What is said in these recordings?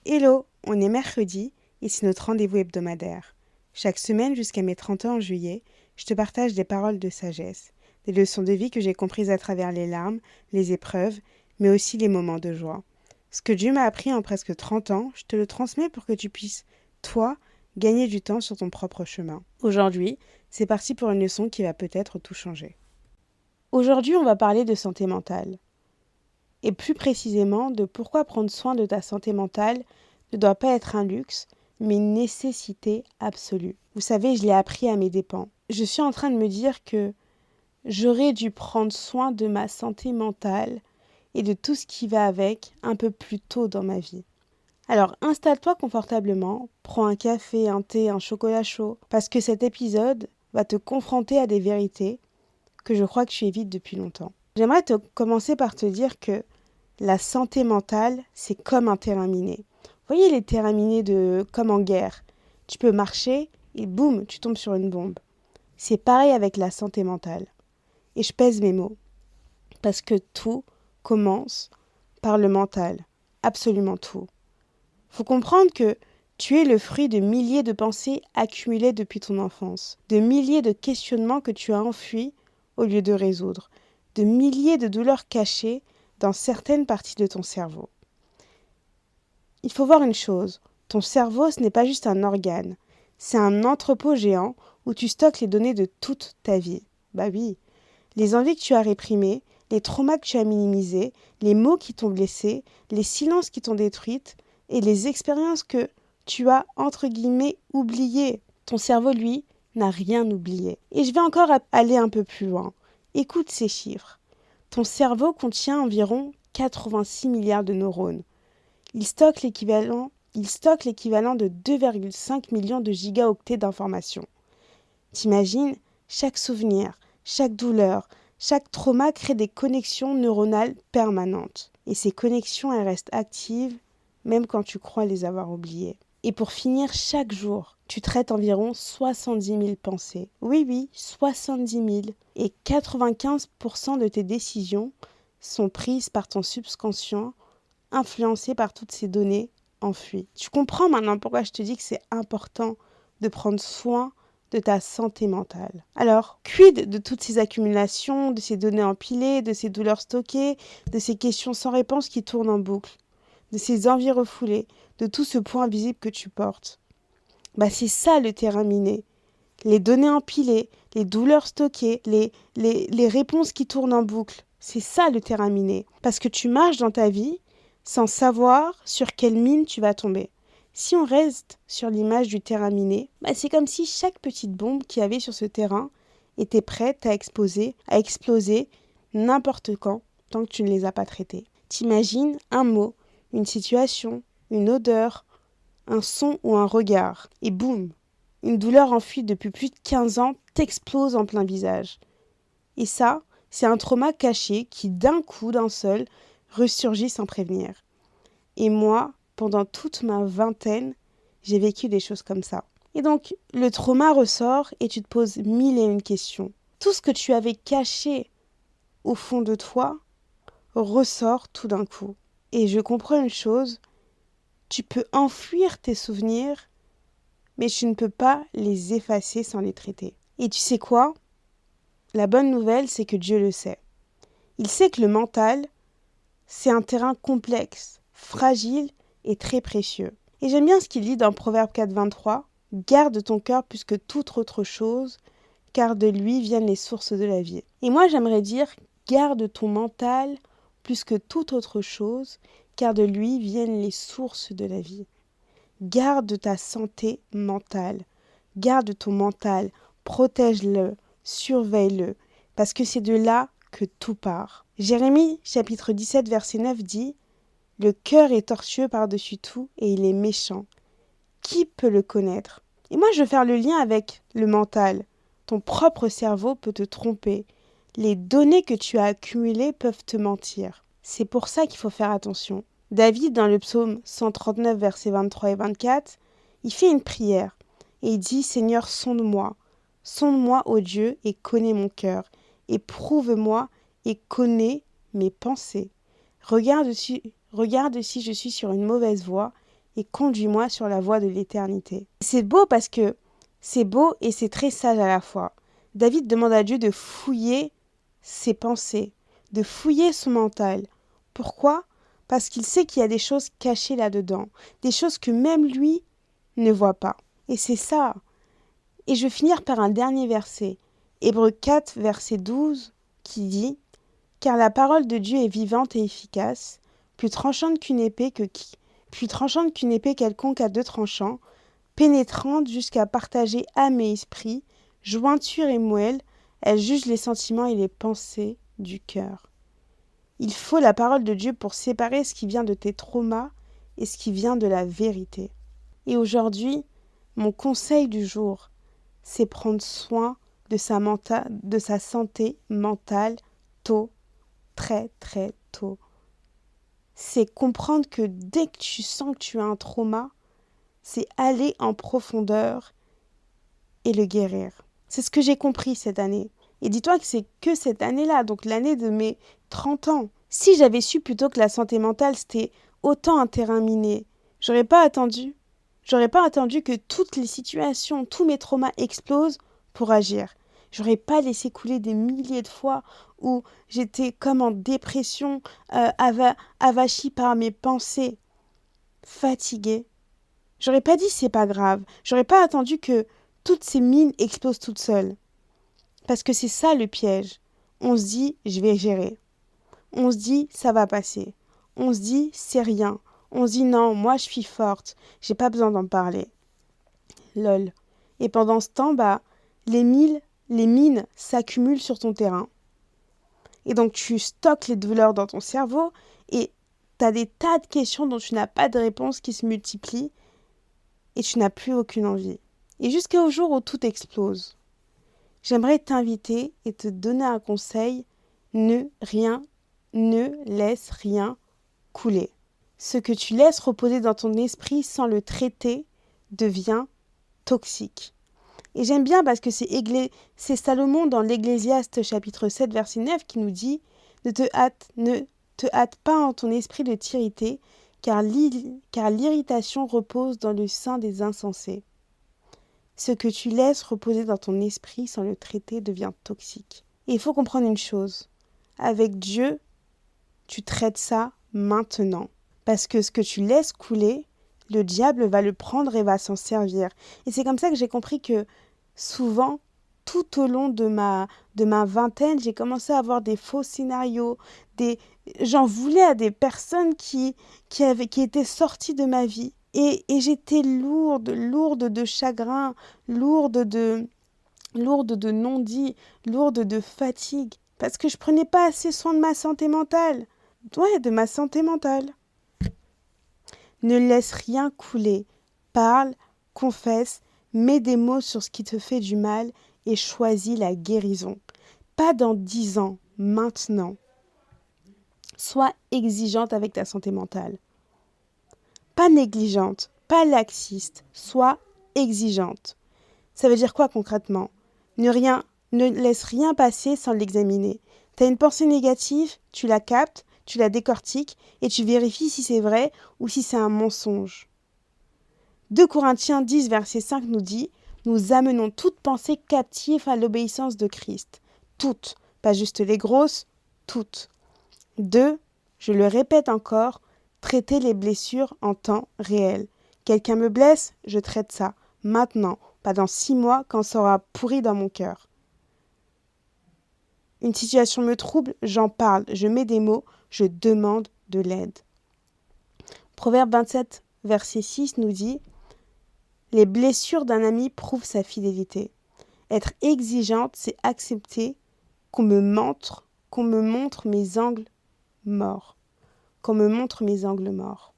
Hello, on est mercredi et c'est notre rendez-vous hebdomadaire. Chaque semaine jusqu'à mes 30 ans en juillet, je te partage des paroles de sagesse, des leçons de vie que j'ai comprises à travers les larmes, les épreuves, mais aussi les moments de joie. Ce que Dieu m'a appris en presque 30 ans, je te le transmets pour que tu puisses, toi, gagner du temps sur ton propre chemin. Aujourd'hui, c'est parti pour une leçon qui va peut-être tout changer. Aujourd'hui, on va parler de santé mentale. Et plus précisément de pourquoi prendre soin de ta santé mentale ne doit pas être un luxe, mais une nécessité absolue. Vous savez, je l'ai appris à mes dépens. Je suis en train de me dire que j'aurais dû prendre soin de ma santé mentale et de tout ce qui va avec un peu plus tôt dans ma vie. Alors installe-toi confortablement, prends un café, un thé, un chocolat chaud, parce que cet épisode va te confronter à des vérités que je crois que tu évites depuis longtemps. J'aimerais commencer par te dire que la santé mentale, c'est comme un terrain miné. Vous voyez les terrains minés comme en guerre. Tu peux marcher et boum, tu tombes sur une bombe. C'est pareil avec la santé mentale. Et je pèse mes mots. Parce que tout commence par le mental. Absolument tout. Faut comprendre que tu es le fruit de milliers de pensées accumulées depuis ton enfance. De milliers de questionnements que tu as enfuis au lieu de résoudre. De milliers de douleurs cachées dans certaines parties de ton cerveau. Il faut voir une chose, ton cerveau ce n'est pas juste un organe, c'est un entrepôt géant où tu stockes les données de toute ta vie. Bah oui, les envies que tu as réprimées, les traumas que tu as minimisés, les mots qui t'ont blessé, les silences qui t'ont détruite et les expériences que tu as entre guillemets oubliées. Ton cerveau, lui, n'a rien oublié. Et je vais encore aller un peu plus loin. Écoute ces chiffres. Ton cerveau contient environ 86 milliards de neurones. Il stocke l'équivalent de 2,5 millions de gigaoctets d'informations. T'imagines, chaque souvenir, chaque douleur, chaque trauma crée des connexions neuronales permanentes. Et ces connexions, elles restent actives même quand tu crois les avoir oubliées. Et pour finir, chaque jour, tu traites environ 70 000 pensées. Oui, 70 000. Et 95% de tes décisions sont prises par ton subconscient, influencées par toutes ces données enfuies. Tu comprends maintenant pourquoi je te dis que c'est important de prendre soin de ta santé mentale. Alors, quid de toutes ces accumulations, de ces données empilées, de ces douleurs stockées, de ces questions sans réponse qui tournent en boucle, de ces envies refoulées, de tout ce poids invisible que tu portes? C'est ça le terrain miné. Les données empilées, les douleurs stockées, les réponses qui tournent en boucle. C'est ça le terrain miné. Parce que tu marches dans ta vie sans savoir sur quelle mine tu vas tomber. Si on reste sur l'image du terrain miné, c'est comme si chaque petite bombe qu'il y avait sur ce terrain était prête à exploser n'importe quand, tant que tu ne les as pas traitées. T'imagines un mot, une situation, une odeur, un son ou un regard, et boum, une douleur enfuie depuis plus de 15 ans t'explose en plein visage. Et ça, c'est un trauma caché qui d'un coup, d'un seul, ressurgit sans prévenir. Et moi, pendant toute ma vingtaine, j'ai vécu des choses comme ça. Et donc, le trauma ressort et tu te poses 1001 questions. Tout ce que tu avais caché au fond de toi ressort tout d'un coup. Et je comprends une chose, tu peux enfuir tes souvenirs, mais tu ne peux pas les effacer sans les traiter. Et tu sais quoi? La bonne nouvelle, c'est que Dieu le sait. Il sait que le mental, c'est un terrain complexe, fragile et très précieux. Et j'aime bien ce qu'il dit dans Proverbe 4, 23. « Garde ton cœur plus que toute autre chose, car de lui viennent les sources de la vie. » Et moi, j'aimerais dire « Garde ton mental plus que toute autre chose, car de lui viennent les sources de la vie. » Garde ta santé mentale. Garde ton mental. Protège-le. Surveille-le. Parce que c'est de là que tout part. Jérémie, chapitre 17, verset 9 dit « Le cœur est tortueux par-dessus tout et il est méchant. Qui peut le connaître ?» Et moi, je veux faire le lien avec le mental. Ton propre cerveau peut te tromper. Les données que tu as accumulées peuvent te mentir. C'est pour ça qu'il faut faire attention. David, dans le psaume 139, versets 23 et 24, il fait une prière et il dit « Seigneur, sonde-moi, ô Dieu, et connais mon cœur, éprouve-moi et connais mes pensées. Regarde si je suis sur une mauvaise voie et conduis-moi sur la voie de l'éternité. C'est beau parce que c'est beau et c'est très sage à la fois. David demande à Dieu de fouiller ses pensées, de fouiller son mental. Pourquoi ? Parce qu'il sait qu'il y a des choses cachées là-dedans, des choses que même lui ne voit pas. Et c'est ça. Et je vais finir par un dernier verset, Hébreux 4, verset 12, qui dit « Car la parole de Dieu est vivante et efficace, plus tranchante qu'une épée quelconque à deux tranchants, pénétrante jusqu'à partager âme et esprit, jointure et moelle, elle juge les sentiments et les pensées du cœur. » Il faut la parole de Dieu pour séparer ce qui vient de tes traumas et ce qui vient de la vérité. Et aujourd'hui, mon conseil du jour, c'est prendre soin de sa santé mentale tôt, très très tôt. C'est comprendre que dès que tu sens que tu as un trauma, c'est aller en profondeur et le guérir. C'est ce que j'ai compris cette année. Et dis-toi que c'est que cette année-là, donc l'année de mes 30 ans. Si j'avais su plutôt que la santé mentale, c'était autant un terrain miné, j'aurais pas attendu. J'aurais pas attendu que toutes les situations, tous mes traumas explosent pour agir. J'aurais pas laissé couler des milliers de fois où j'étais comme en dépression, avachie par mes pensées, fatiguée. J'aurais pas dit c'est pas grave. J'aurais pas attendu que toutes ces mines explosent toutes seules. Parce que c'est ça le piège. On se dit je vais gérer. On se dit ça va passer. On se dit c'est rien. On se dit non, moi je suis forte. J'ai pas besoin d'en parler. Lol. Et pendant ce temps, les mines s'accumulent sur ton terrain. Et donc tu stockes les douleurs dans ton cerveau et tu as des tas de questions dont tu n'as pas de réponse qui se multiplient et tu n'as plus aucune envie. Et jusqu'au jour où tout explose. J'aimerais t'inviter et te donner un conseil, ne laisse rien couler. Ce que tu laisses reposer dans ton esprit sans le traiter devient toxique. Et j'aime bien parce que c'est Salomon dans l'Ecclésiaste chapitre 7 verset 9 qui nous dit « Ne te hâte pas en ton esprit de t'irriter, car l'irritation repose dans le sein des insensés. » Ce que tu laisses reposer dans ton esprit sans le traiter devient toxique. Et il faut comprendre une chose. Avec Dieu, tu traites ça maintenant. Parce que ce que tu laisses couler, le diable va le prendre et va s'en servir. Et c'est comme ça que j'ai compris que souvent, tout au long de ma vingtaine, j'ai commencé à avoir des faux scénarios. J'en voulais à des personnes qui étaient sorties de ma vie. Et j'étais lourde de chagrin, lourde de non-dits, lourde de fatigue. Parce que je prenais pas assez soin de ma santé mentale. Ouais, de ma santé mentale. Ne laisse rien couler. Parle, confesse, mets des mots sur ce qui te fait du mal et choisis la guérison. Pas dans 10 ans, maintenant. Sois exigeante avec ta santé mentale. Pas négligente, pas laxiste, sois exigeante. Ça veut dire quoi concrètement ? Ne laisse rien passer sans l'examiner. T'as une pensée négative, tu la captes, tu la décortiques et tu vérifies si c'est vrai ou si c'est un mensonge. 2 Corinthiens 10, verset 5 nous dit « Nous amenons toute pensée captive à l'obéissance de Christ. » Toutes, pas juste les grosses, toutes. 2, je le répète encore, traiter les blessures en temps réel. Quelqu'un me blesse, je traite ça, maintenant, pas dans 6 mois quand ça aura pourri dans mon cœur. Une situation me trouble, j'en parle, je mets des mots, je demande de l'aide. Proverbe 27, verset 6 nous dit « Les blessures d'un ami prouvent sa fidélité. Être exigeante, c'est accepter qu'on me montre mes angles morts. » Qu'on me montre mes angles morts.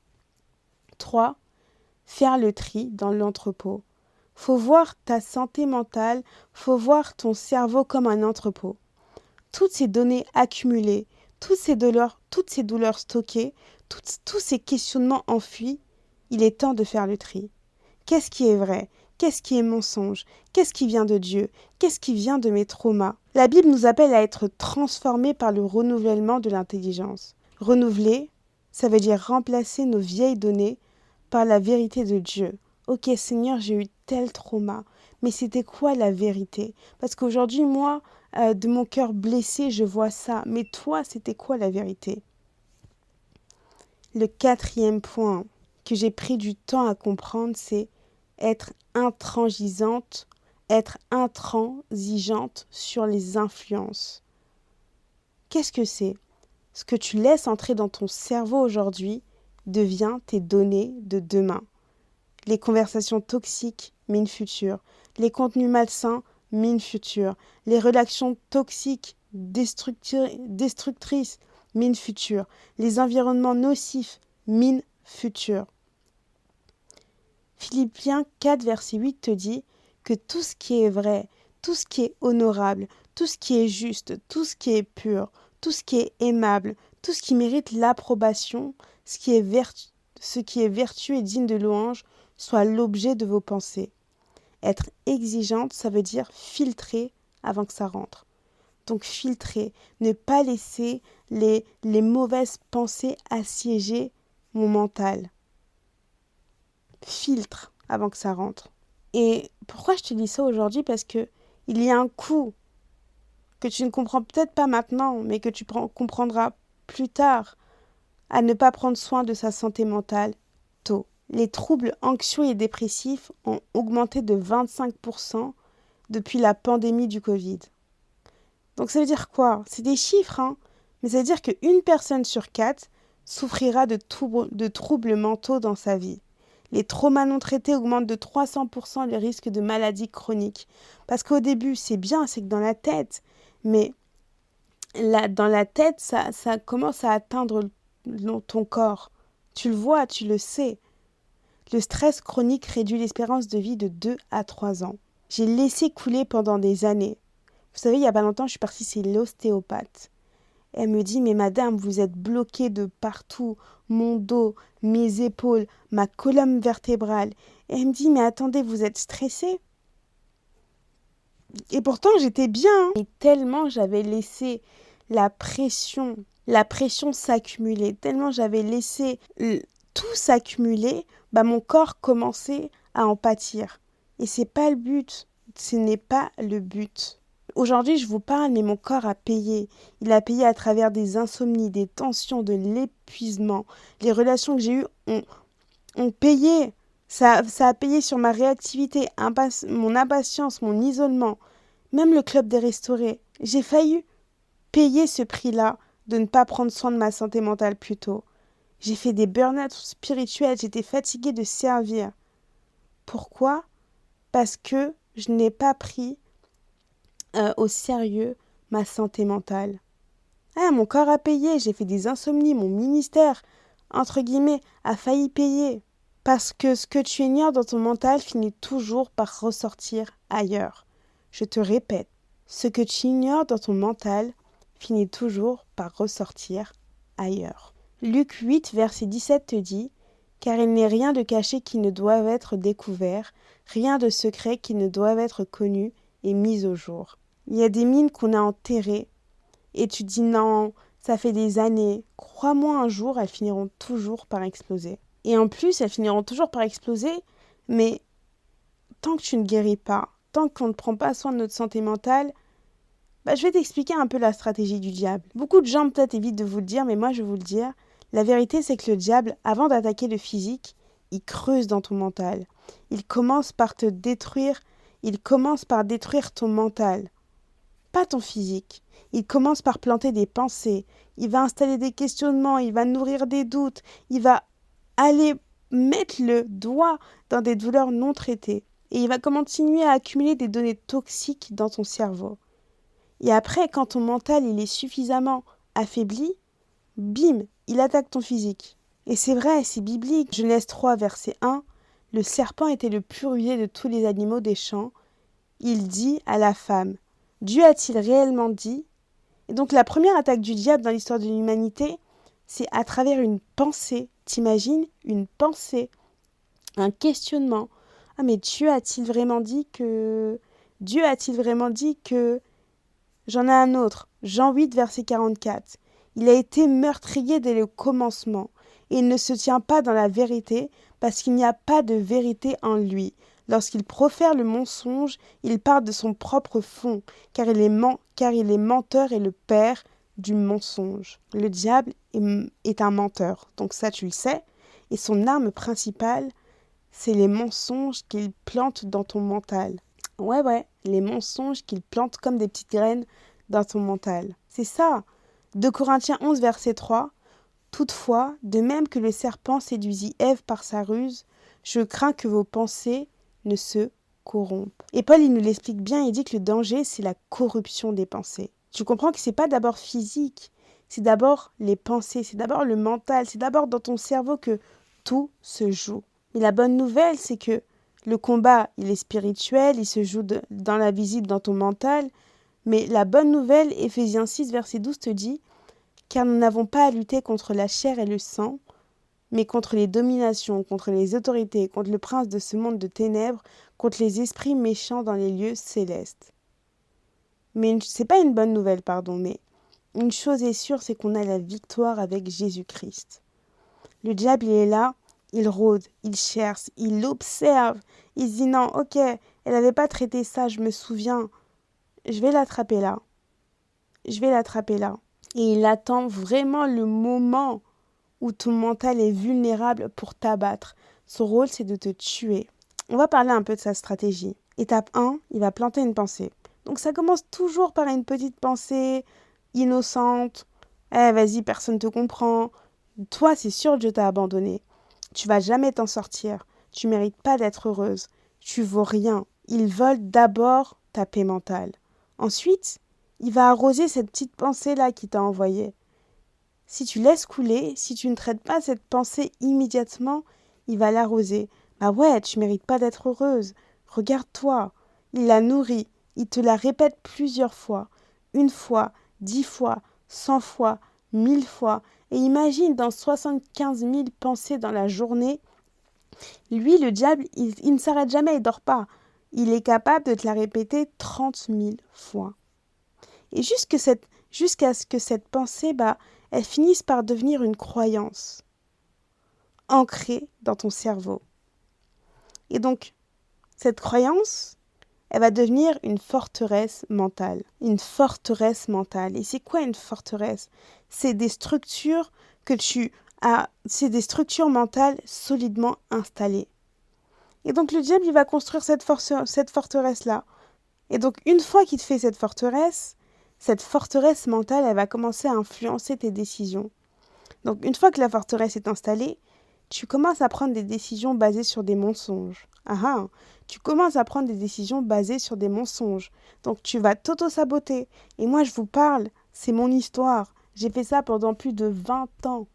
3. Faire le tri dans l'entrepôt. Faut voir ta santé mentale, faut voir ton cerveau comme un entrepôt. Toutes ces données accumulées, toutes ces douleurs stockées, tous ces questionnements enfuis, il est temps de faire le tri. Qu'est-ce qui est vrai ? Qu'est-ce qui est mensonge ? Qu'est-ce qui vient de Dieu ? Qu'est-ce qui vient de mes traumas ? La Bible nous appelle à être transformés par le renouvellement de l'intelligence. Renouveler, ça veut dire remplacer nos vieilles données par la vérité de Dieu. Ok Seigneur, j'ai eu tel trauma, mais c'était quoi la vérité? Parce qu'aujourd'hui, moi, de mon cœur blessé, je vois ça. Mais toi, c'était quoi la vérité? Le quatrième point que j'ai pris du temps à comprendre, c'est être intransigeante, être intransigeante sur les influences. Qu'est-ce que c'est? Ce que tu laisses entrer dans ton cerveau aujourd'hui devient tes données de demain. Les conversations toxiques, mine future. Les contenus malsains, mine future. Les relations toxiques, destructrices, mine future. Les environnements nocifs, mine future. Philippiens 4, verset 8 te dit que tout ce qui est vrai, tout ce qui est honorable, tout ce qui est juste, tout ce qui est pur, tout ce qui est aimable, tout ce qui mérite l'approbation, ce qui est vertueux et digne de louange, soit l'objet de vos pensées. Être exigeante, ça veut dire filtrer avant que ça rentre. Donc filtrer, ne pas laisser les mauvaises pensées assiéger mon mental. Filtre avant que ça rentre. Et pourquoi je te dis ça aujourd'hui? Parce que il y a un coup que tu ne comprends peut-être pas maintenant, mais que tu comprendras plus tard, à ne pas prendre soin de sa santé mentale tôt. Les troubles anxieux et dépressifs ont augmenté de 25% depuis la pandémie du Covid. Donc ça veut dire quoi? C'est des chiffres, hein, mais ça veut dire qu'une personne sur 4 souffrira de troubles mentaux dans sa vie. Les traumas non traités augmentent de 300% le risque de maladies chroniques. Parce qu'au début, c'est bien, c'est que dans la tête, mais dans la tête, ça commence à atteindre ton corps. Tu le vois, tu le sais. Le stress chronique réduit l'espérance de vie de 2 à 3 ans. J'ai laissé couler pendant des années. Vous savez, il n'y a pas longtemps, je suis partie chez l'ostéopathe. Elle me dit, mais madame, vous êtes bloquée de partout, mon dos, mes épaules, ma colonne vertébrale. Et elle me dit, mais attendez, vous êtes stressée? Et pourtant, j'étais bien. Hein. Et tellement j'avais laissé la pression s'accumuler, tellement j'avais laissé tout s'accumuler, mon corps commençait à en pâtir. Et c'est pas le but. Ce n'est pas le but. Aujourd'hui, je vous parle, mais mon corps a payé. Il a payé à travers des insomnies, des tensions, de l'épuisement. Les relations que j'ai eues ont payé. Ça a payé sur ma réactivité, mon impatience, mon isolement. Même le club des restaurés. J'ai failli payer ce prix-là de ne pas prendre soin de ma santé mentale plus tôt. J'ai fait des burn-out spirituels. J'étais fatiguée de servir. Pourquoi? Parce que je n'ai pas pris au sérieux ma santé mentale. Ah, mon corps a payé, j'ai fait des insomnies, mon ministère, entre guillemets, a failli payer. Parce que ce que tu ignores dans ton mental finit toujours par ressortir ailleurs. Je te répète, ce que tu ignores dans ton mental finit toujours par ressortir ailleurs. Luc 8, verset 17 te dit « Car il n'est rien de caché qui ne doive être découvert, rien de secret qui ne doive être connu et mis au jour. » Il y a des mines qu'on a enterrées et tu dis non, ça fait des années. Crois-moi, un jour, elles finiront toujours par exploser. Et en plus, elles finiront toujours par exploser, mais tant que tu ne guéris pas, tant qu'on ne prend pas soin de notre santé mentale, je vais t'expliquer un peu la stratégie du diable. Beaucoup de gens peut-être évitent de vous le dire, mais moi je vais vous le dire. La vérité, c'est que le diable, avant d'attaquer le physique, il creuse dans ton mental. Il commence par te détruire, il commence par détruire ton mental. Pas ton physique. Il commence par planter des pensées, il va installer des questionnements, il va nourrir des doutes, il va aller mettre le doigt dans des douleurs non traitées et il va continuer à accumuler des données toxiques dans ton cerveau. Et après, quand ton mental il est suffisamment affaibli, bim, il attaque ton physique. Et c'est vrai, c'est biblique. Genèse 3, verset 1, le serpent était le plus rusé de tous les animaux des champs. Il dit à la femme, Dieu a-t-il réellement dit? Et donc la première attaque du diable dans l'histoire de l'humanité, c'est à travers une pensée. T'imagines? Une pensée, un questionnement. Ah mais Dieu a-t-il vraiment dit que... Dieu a-t-il vraiment dit que... J'en ai un autre, Jean 8, verset 44. Il a été meurtrier dès le commencement, et il ne se tient pas dans la vérité, parce qu'il n'y a pas de vérité en lui. Lorsqu'il profère le mensonge, il part de son propre fond, car il est menteur et le père du mensonge. Le diable est un menteur, donc ça tu le sais, et son arme principale, c'est les mensonges qu'il plante dans ton mental. Ouais, les mensonges qu'il plante comme des petites graines dans ton mental. C'est ça. 2 Corinthiens 11, verset 3. Toutefois, de même que le serpent séduisit Ève par sa ruse, je crains que vos pensées ne se corrompent. Et Paul, il nous l'explique bien, il dit que le danger, c'est la corruption des pensées. Tu comprends que c'est pas d'abord physique, c'est d'abord les pensées, c'est d'abord le mental, c'est d'abord dans ton cerveau que tout se joue. Et la bonne nouvelle, c'est que le combat, il est spirituel, il se joue dans la visible, dans ton mental. Mais la bonne nouvelle, Éphésiens 6, verset 12 te dit « Car nous n'avons pas à lutter contre la chair et le sang, mais contre les dominations, contre les autorités, contre le prince de ce monde de ténèbres, contre les esprits méchants dans les lieux célestes. » Mais c'est pas une bonne nouvelle, mais une chose est sûre, c'est qu'on a la victoire avec Jésus-Christ. Le diable, il est là, il rôde, il cherche, il observe. Il se dit non, ok, elle n'avait pas traité ça, je me souviens. Je vais l'attraper là. Et il attend vraiment le moment où ton mental est vulnérable pour t'abattre. Son rôle, c'est de te tuer. On va parler un peu de sa stratégie. Étape 1, il va planter une pensée. Donc ça commence toujours par une petite pensée innocente. Vas-y, personne ne te comprend. Toi, c'est sûr, Dieu t'a abandonné. Tu vas jamais t'en sortir. Tu mérites pas d'être heureuse. Tu vaux rien. Il vole d'abord ta paix mentale. Ensuite, il va arroser cette petite pensée-là qu'il t'a envoyée. Si tu laisses couler, si tu ne traites pas cette pensée immédiatement, il va l'arroser. Bah ouais, tu mérites pas d'être heureuse. Regarde-toi. Il la nourrit. Il te la répète plusieurs fois. 1 fois, 10 fois, 100 fois, 1000 fois. Et imagine dans 75 000 pensées dans la journée, lui, le diable, il ne s'arrête jamais, il ne dort pas. Il est capable de te la répéter 30 000 fois. Et jusqu'à ce que cette pensée, elle finisse par devenir une croyance ancrée dans ton cerveau. Et donc, cette croyance, elle va devenir une forteresse mentale. Une forteresse mentale. Et c'est quoi une forteresse ? C'est des structures c'est des structures mentales solidement installées. Et donc le diable, il va construire cette forteresse-là. Et donc une fois qu'il te fait cette forteresse mentale, elle va commencer à influencer tes décisions. Donc une fois que la forteresse est installée, tu commences à prendre des décisions basées sur des mensonges. Tu commences à prendre des décisions basées sur des mensonges. Donc tu vas t'auto-saboter. Et moi je vous parle, c'est mon histoire. J'ai fait ça pendant plus de 20 ans.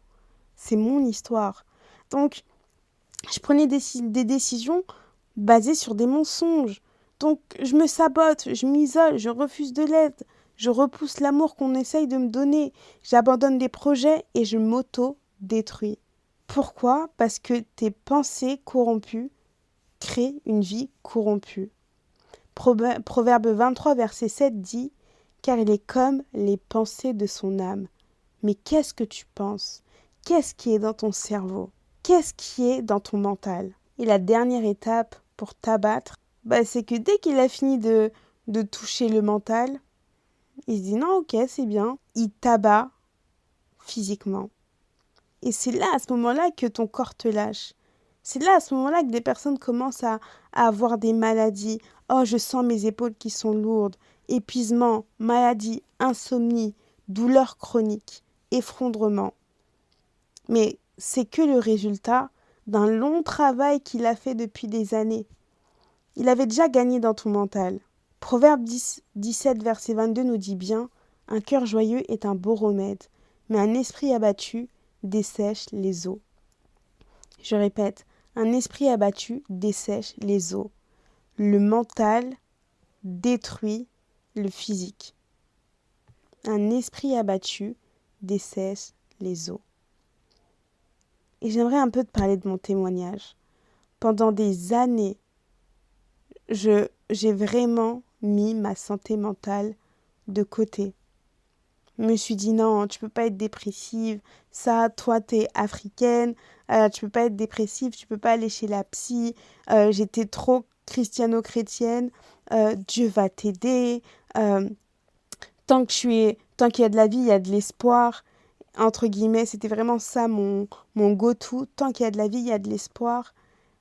C'est mon histoire. Donc je prenais des décisions basées sur des mensonges. Donc je me sabote, je m'isole, je refuse de l'aide, je repousse l'amour qu'on essaye de me donner, j'abandonne des projets et je m'auto-détruis. Pourquoi ? Parce que tes pensées corrompues créent une vie corrompue. Proverbe 23, verset 7 dit « Car il est comme les pensées de son âme. » Mais qu'est-ce que tu penses ? Qu'est-ce qui est dans ton cerveau ? Qu'est-ce qui est dans ton mental ? Et la dernière étape pour t'abattre, c'est que dès qu'il a fini de toucher le mental, il se dit non, ok, c'est bien. Il t'abat physiquement. Et c'est là, à ce moment-là, que ton corps te lâche. C'est là, à ce moment-là, que des personnes commencent à avoir des maladies. Oh, je sens mes épaules qui sont lourdes. Épuisement, maladie, insomnie, douleurs chroniques, effondrement. Mais c'est que le résultat d'un long travail qu'il a fait depuis des années. Il avait déjà gagné dans ton mental. Proverbe 17, verset 22 nous dit bien « Un cœur joyeux est un beau remède, mais un esprit abattu dessèche les eaux. » Je répète, un esprit abattu dessèche les eaux. Le mental détruit le physique. Un esprit abattu dessèche les eaux. Et j'aimerais un peu te parler de mon témoignage. Pendant des années, j'ai vraiment mis ma santé mentale de côté. Je me suis dit non, tu peux pas être dépressive. Ça, toi, t'es africaine. Tu peux pas être dépressive. Tu peux pas aller chez la psy. J'étais trop christiano-chrétienne. Dieu va t'aider. Euh, tant qu'il y a de la vie, il y a de l'espoir. Entre guillemets, c'était vraiment ça mon go-to. Tant qu'il y a de la vie, il y a de l'espoir.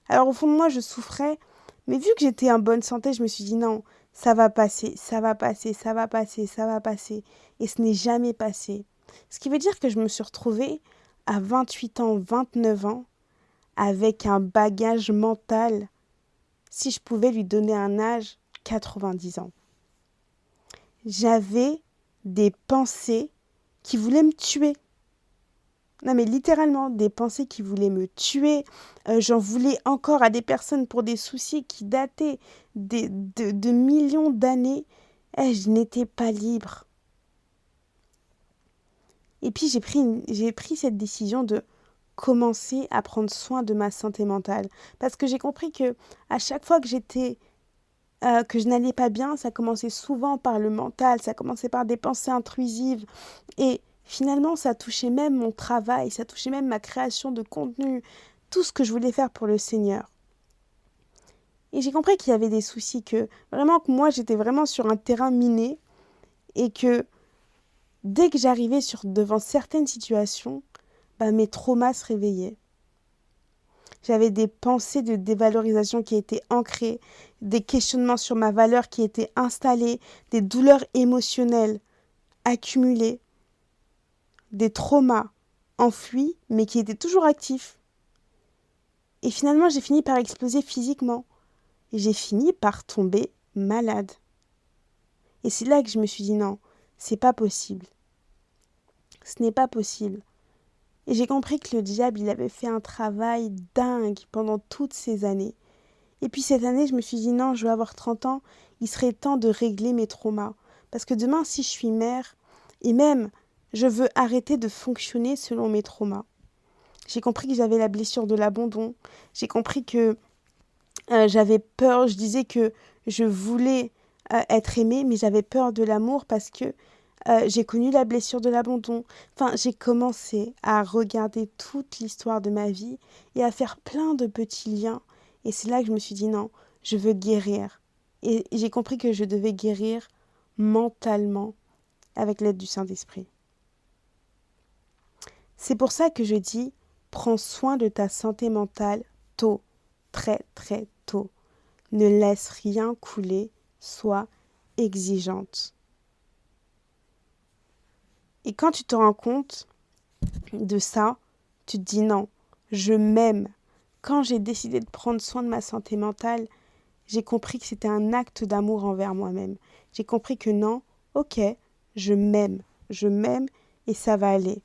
Alors au fond de moi, je souffrais. Mais vu que j'étais en bonne santé, je me suis dit non, ça va passer, ça va passer, ça va passer, ça va passer. Et ce n'est jamais passé. Ce qui veut dire que je me suis retrouvée à 28 ans, 29 ans, avec un bagage mental, si je pouvais lui donner un âge, 90 ans. J'avais des pensées qui voulaient me tuer. Non mais littéralement, des pensées qui voulaient me tuer. J'en voulais encore à des personnes pour des soucis qui dataient de millions d'années. Je n'étais pas libre. Et puis j'ai pris cette décision de commencer à prendre soin de ma santé mentale. Parce que j'ai compris que à chaque fois que je n'allais pas bien, ça commençait souvent par le mental, ça commençait par des pensées intrusives. Et finalement, ça touchait même mon travail, ça touchait même ma création de contenu, tout ce que je voulais faire pour le Seigneur. Et j'ai compris qu'il y avait des soucis, que moi, j'étais vraiment sur un terrain miné et que dès que j'arrivais devant certaines situations, mes traumas se réveillaient. J'avais des pensées de dévalorisation qui étaient ancrées, des questionnements sur ma valeur qui étaient installés, des douleurs émotionnelles accumulées, des traumas enfouis mais qui étaient toujours actifs. Et finalement, j'ai fini par exploser physiquement. Et j'ai fini par tomber malade. Et c'est là que je me suis dit non, c'est pas possible. Ce n'est pas possible. Et j'ai compris que le diable, il avait fait un travail dingue pendant toutes ces années. Et puis cette année, je me suis dit non, je vais avoir 30 ans, il serait temps de régler mes traumas. Parce que demain, si je suis mère, et même, je veux arrêter de fonctionner selon mes traumas. J'ai compris que j'avais la blessure de l'abandon. J'ai compris que j'avais peur. Je disais que je voulais être aimée, mais j'avais peur de l'amour parce que j'ai connu la blessure de l'abandon. Enfin, j'ai commencé à regarder toute l'histoire de ma vie et à faire plein de petits liens. Et c'est là que je me suis dit non, je veux guérir. Et j'ai compris que je devais guérir mentalement avec l'aide du Saint-Esprit. C'est pour ça que je dis, prends soin de ta santé mentale tôt, très très tôt. Ne laisse rien couler, sois exigeante. Et quand tu te rends compte de ça, tu te dis non, je m'aime. Quand j'ai décidé de prendre soin de ma santé mentale, j'ai compris que c'était un acte d'amour envers moi-même. J'ai compris que non, ok, je m'aime et ça va aller.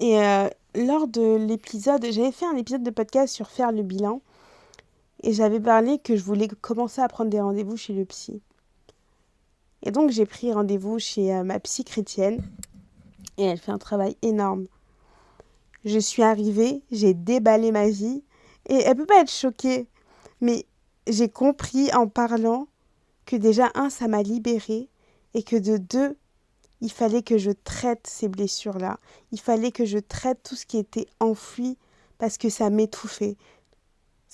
Et lors de l'épisode, j'avais fait un épisode de podcast sur faire le bilan et j'avais parlé que je voulais commencer à prendre des rendez-vous chez le psy. Et donc j'ai pris rendez-vous chez ma psy chrétienne et elle fait un travail énorme. Je suis arrivée, j'ai déballé ma vie et elle peut pas être choquée, mais j'ai compris en parlant que déjà, ça m'a libérée et que de deux, il fallait que je traite ces blessures-là. Il fallait que je traite tout ce qui était enfoui parce que ça m'étouffait.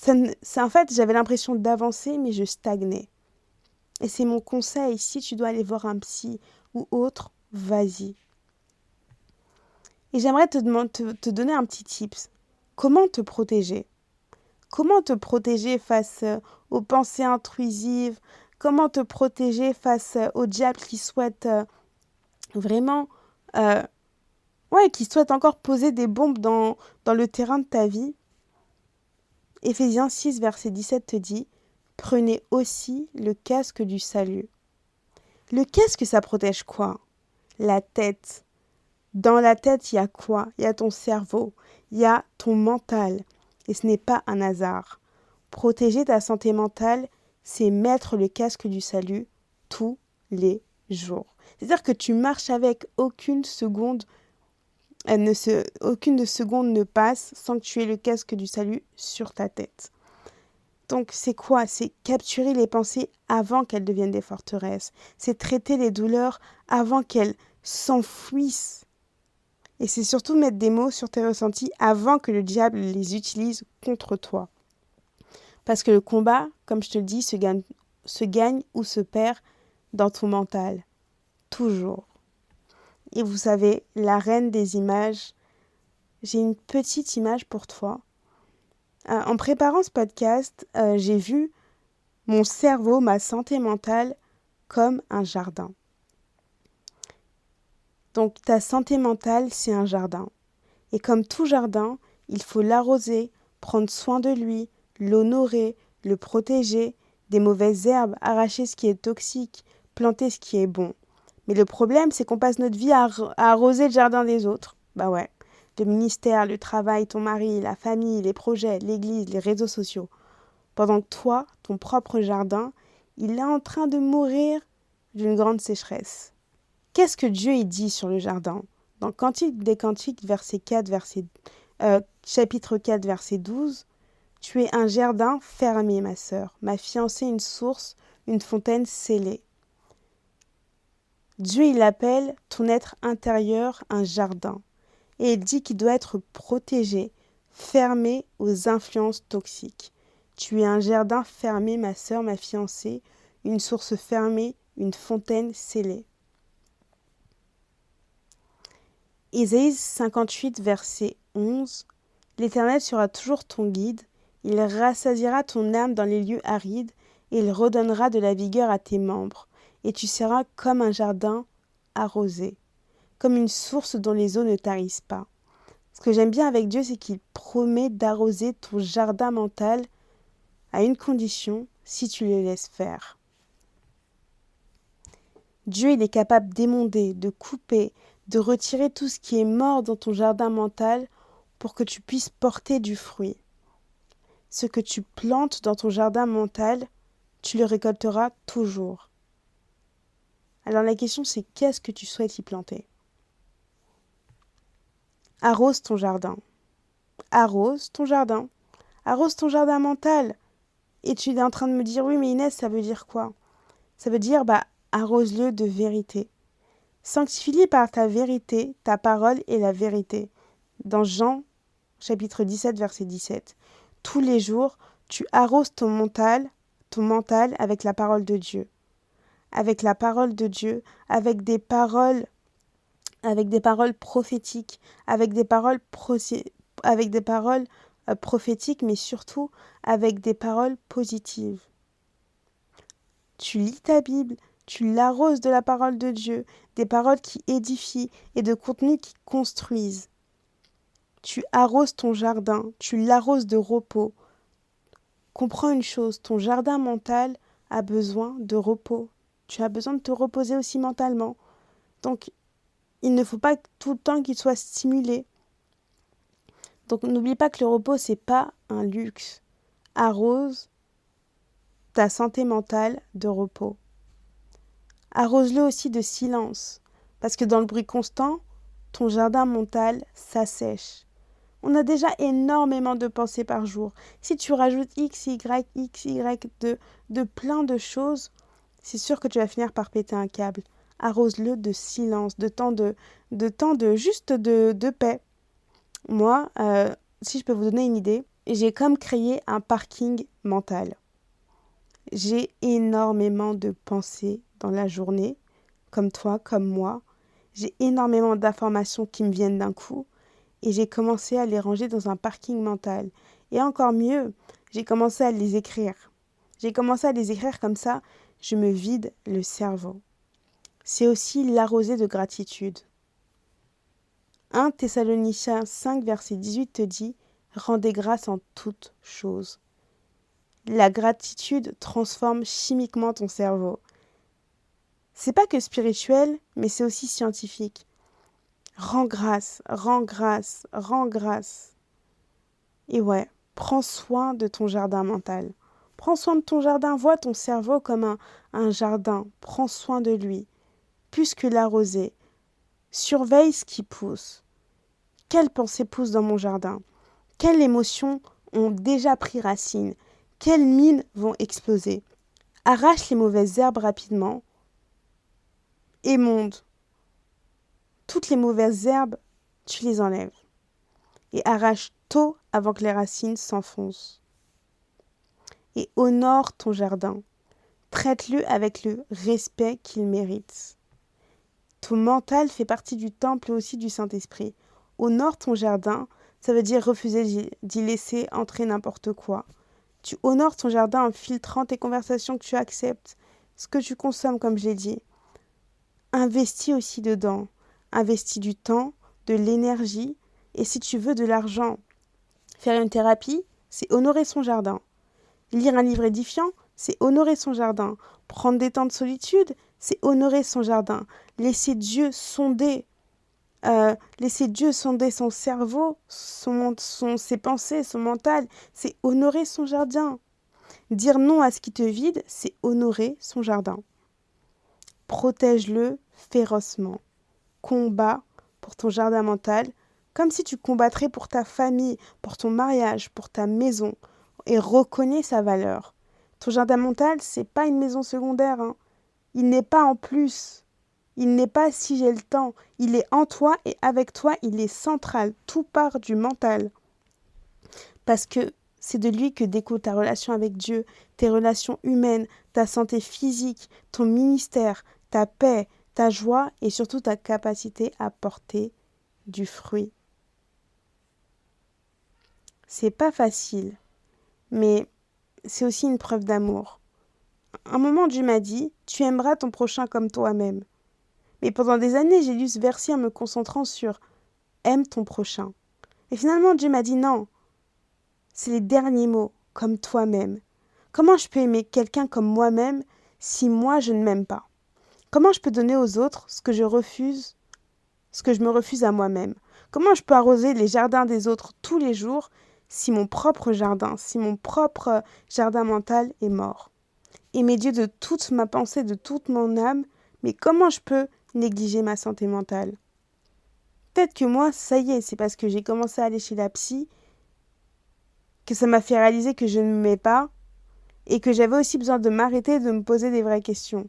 En fait, j'avais l'impression d'avancer, mais je stagnais. Et c'est mon conseil, si tu dois aller voir un psy ou autre, vas-y. Et j'aimerais te donner un petit tips. Comment te protéger ? Comment te protéger face aux pensées intrusives ? Comment te protéger face au diable qui souhaite vraiment, qui souhaite encore poser des bombes dans le terrain de ta vie ? Éphésiens 6, verset 17 te dit « Prenez aussi le casque du salut ». Le casque, ça protège quoi ? La tête. Dans la tête, il y a quoi ? Il y a ton cerveau, il y a ton mental. Et ce n'est pas un hasard. Protéger ta santé mentale, c'est mettre le casque du salut tous les jours. C'est-à-dire que tu marches avec aucune seconde ne passe sans que tu aies le casque du salut sur ta tête. Donc c'est quoi ? C'est capturer les pensées avant qu'elles deviennent des forteresses. C'est traiter les douleurs avant qu'elles s'enfuissent. Et c'est surtout mettre des mots sur tes ressentis avant que le diable les utilise contre toi. Parce que le combat, comme je te le dis, se gagne ou se perd dans ton mental. Toujours. Et vous savez, la reine des images, j'ai une petite image pour toi. En préparant ce podcast, j'ai vu mon cerveau, ma santé mentale, comme un jardin. Donc ta santé mentale, c'est un jardin. Et comme tout jardin, il faut l'arroser, prendre soin de lui, l'honorer, le protéger, des mauvaises herbes, arracher ce qui est toxique, planter ce qui est bon. Mais le problème, c'est qu'on passe notre vie à arroser le jardin des autres. Bah ouais, le ministère, le travail, ton mari, la famille, les projets, l'église, les réseaux sociaux. Pendant que toi, ton propre jardin, il est en train de mourir d'une grande sécheresse. Qu'est-ce que Dieu y dit sur le jardin? Dans Cantique des Cantiques, chapitre 4, verset 12, « Tu es un jardin fermé, ma sœur, ma fiancée une source, une fontaine scellée. » Dieu, il appelle ton être intérieur un jardin. Et il dit qu'il doit être protégé, fermé aux influences toxiques. Tu es un jardin fermé, ma sœur, ma fiancée, une source fermée, une fontaine scellée. Ésaïe 58, verset 11. L'Éternel sera toujours ton guide, il rassasiera ton âme dans les lieux arides, et il redonnera de la vigueur à tes membres, et tu seras comme un jardin arrosé, comme une source dont les eaux ne tarissent pas. Ce que j'aime bien avec Dieu, c'est qu'il promet d'arroser ton jardin mental à une condition, si tu le laisses faire. Dieu, il est capable d'émonder, de couper, de retirer tout ce qui est mort dans ton jardin mental pour que tu puisses porter du fruit. Ce que tu plantes dans ton jardin mental, tu le récolteras toujours. Alors la question, c'est qu'est-ce que tu souhaites y planter? Arrose ton jardin. Arrose ton jardin. Arrose ton jardin mental. Et tu es en train de me dire, oui, mais Inès, ça veut dire quoi? Ça veut dire, arrose-le de vérité. Sanctifie-le par ta vérité, ta parole est la vérité. Dans Jean, chapitre 17, verset 17. Tous les jours, tu arroses ton mental avec la parole de Dieu. Avec la parole de Dieu, avec des paroles prophétiques, avec des paroles prophétiques, mais surtout avec des paroles positives. Tu lis ta Bible, tu l'arroses de la parole de Dieu, des paroles qui édifient et de contenus qui construisent. Tu arroses ton jardin, tu l'arroses de repos. Comprends une chose, ton jardin mental a besoin de repos. Tu as besoin de te reposer aussi mentalement. Donc, il ne faut pas tout le temps qu'il soit stimulé. Donc, n'oublie pas que le repos, c'est pas un luxe. Arrose ta santé mentale de repos. Arrose-le aussi de silence, parce que dans le bruit constant, ton jardin mental s'assèche. On a déjà énormément de pensées par jour. Si tu rajoutes X, Y de plein de choses, c'est sûr que tu vas finir par péter un câble. Arrose-le de silence, de temps de paix. Moi, si je peux vous donner une idée, j'ai comme créé un parking mental. J'ai énormément de pensées dans la journée, comme toi, comme moi. J'ai énormément d'informations qui me viennent d'un coup. Et j'ai commencé à les ranger dans un parking mental. Et encore mieux, j'ai commencé à les écrire. J'ai commencé à les écrire comme ça, je me vide le cerveau. C'est aussi l'arroser de gratitude. 1 Thessaloniciens 5, verset 18 te dit « Rendez grâce en toutes choses ». La gratitude transforme chimiquement ton cerveau. C'est pas que spirituel, mais c'est aussi scientifique. Rends grâce, rends grâce, rends grâce. Et ouais, prends soin de ton jardin mental. Prends soin de ton jardin, vois ton cerveau comme un jardin. Prends soin de lui, plus que l'arroser. Surveille ce qui pousse. Quelles pensées poussent dans mon jardin? Quelles émotions ont déjà pris racine? Quelles mines vont exploser? Arrache les mauvaises herbes rapidement. Émonde. Toutes les mauvaises herbes, tu les enlèves. Et arrache tôt avant que les racines s'enfoncent. Et honore ton jardin. Traite-le avec le respect qu'il mérite. Ton mental fait partie du temple aussi du Saint-Esprit. Honore ton jardin, ça veut dire refuser d'y laisser entrer n'importe quoi. Tu honores ton jardin en filtrant tes conversations que tu acceptes, ce que tu consommes, comme je l'ai dit. Investis aussi dedans. Investis du temps, de l'énergie, et si tu veux de l'argent. Faire une thérapie, c'est honorer son jardin. Lire un livre édifiant, c'est honorer son jardin. Prendre des temps de solitude, c'est honorer son jardin. Laisser Dieu sonder son cerveau, ses pensées, son mental, c'est honorer son jardin. Dire non à ce qui te vide, c'est honorer son jardin. Protège-le férocement. Combat pour ton jardin mental, comme si tu combattrais pour ta famille, pour ton mariage, pour ta maison, et reconnais sa valeur. Ton jardin mental, c'est pas une maison secondaire, hein. Il n'est pas en plus. Il n'est pas si j'ai le temps. Il est en toi et avec toi, il est central. Tout part du mental. Parce que c'est de lui que découle ta relation avec Dieu, tes relations humaines, ta santé physique, ton ministère, ta paix, ta joie et surtout ta capacité à porter du fruit. C'est pas facile, mais c'est aussi une preuve d'amour. Un moment, Dieu m'a dit, tu aimeras ton prochain comme toi-même. Mais pendant des années, j'ai lu ce verset en me concentrant sur aime ton prochain. Et finalement, Dieu m'a dit non. C'est les derniers mots, comme toi-même. Comment je peux aimer quelqu'un comme moi-même si moi je ne m'aime pas? Comment je peux donner aux autres ce que je me refuse à moi-même? Comment je peux arroser les jardins des autres tous les jours si mon propre jardin mental est mort? Aimer Dieu de toute ma pensée, de toute mon âme, mais comment je peux négliger ma santé mentale? Peut-être que moi, ça y est, c'est parce que j'ai commencé à aller chez la psy que ça m'a fait réaliser que je ne m'aimais pas et que j'avais aussi besoin de m'arrêter et de me poser des vraies questions.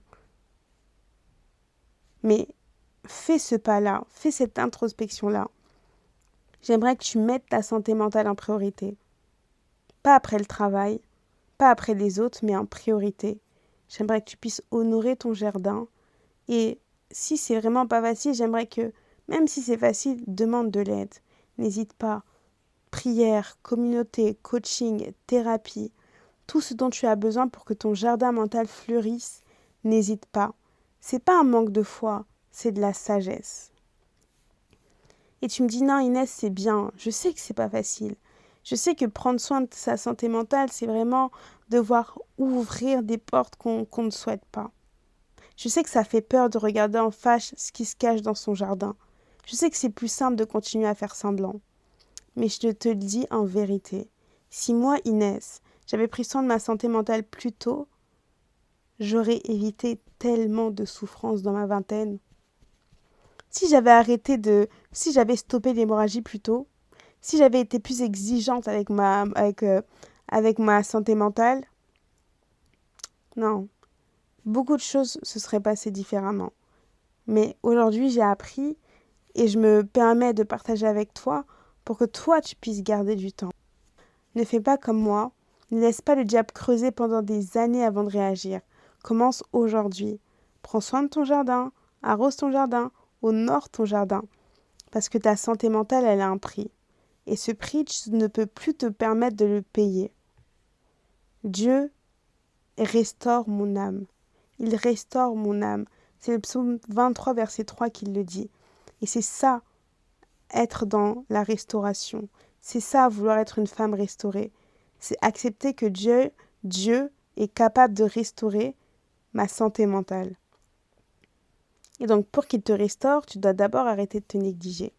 Mais fais ce pas-là, fais cette introspection-là. J'aimerais que tu mettes ta santé mentale en priorité. Pas après le travail, pas après les autres, mais en priorité. J'aimerais que tu puisses honorer ton jardin. Et si c'est vraiment pas facile, j'aimerais que, même si c'est facile, demande de l'aide. N'hésite pas. Prière, communauté, coaching, thérapie, tout ce dont tu as besoin pour que ton jardin mental fleurisse, n'hésite pas. C'est pas un manque de foi, c'est de la sagesse. Et tu me dis non Inès, c'est bien, je sais que c'est pas facile. Je sais que prendre soin de sa santé mentale, c'est vraiment devoir ouvrir des portes qu'on ne souhaite pas. Je sais que ça fait peur de regarder en face ce qui se cache dans son jardin. Je sais que c'est plus simple de continuer à faire semblant. Mais je te le dis en vérité, si moi, Inès, j'avais pris soin de ma santé mentale plus tôt, j'aurais évité tellement de souffrances dans ma vingtaine. Si j'avais stoppé l'hémorragie plus tôt, si j'avais été plus exigeante avec ma santé mentale, non, beaucoup de choses se seraient passées différemment. Mais aujourd'hui, j'ai appris et je me permets de partager avec toi pour que toi, tu puisses garder du temps. Ne fais pas comme moi. Ne laisse pas le diable creuser pendant des années avant de réagir. Commence aujourd'hui. Prends soin de ton jardin, arrose ton jardin, honore ton jardin. Parce que ta santé mentale, elle a un prix. Et ce prix, tu ne peux plus te permettre de le payer. Dieu restaure mon âme. Il restaure mon âme. C'est le psaume 23, verset 3 qui le dit. Et c'est ça, être dans la restauration. C'est ça, vouloir être une femme restaurée. C'est accepter que Dieu est capable de restaurer ma santé mentale. Et donc, pour qu'il te restaure, tu dois d'abord arrêter de te négliger.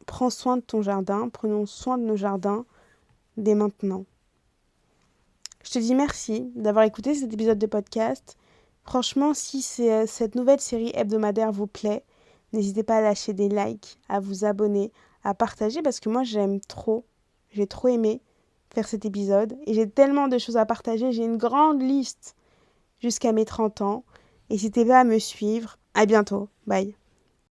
Prends soin de ton jardin, prenons soin de nos jardins dès maintenant. Je te dis merci d'avoir écouté cet épisode de podcast. Franchement, si cette nouvelle série hebdomadaire vous plaît, n'hésitez pas à lâcher des likes, à vous abonner, à partager parce que moi j'ai trop aimé faire cet épisode et j'ai tellement de choses à partager, j'ai une grande liste jusqu'à mes 30 ans. N'hésitez pas à me suivre. À bientôt. Bye.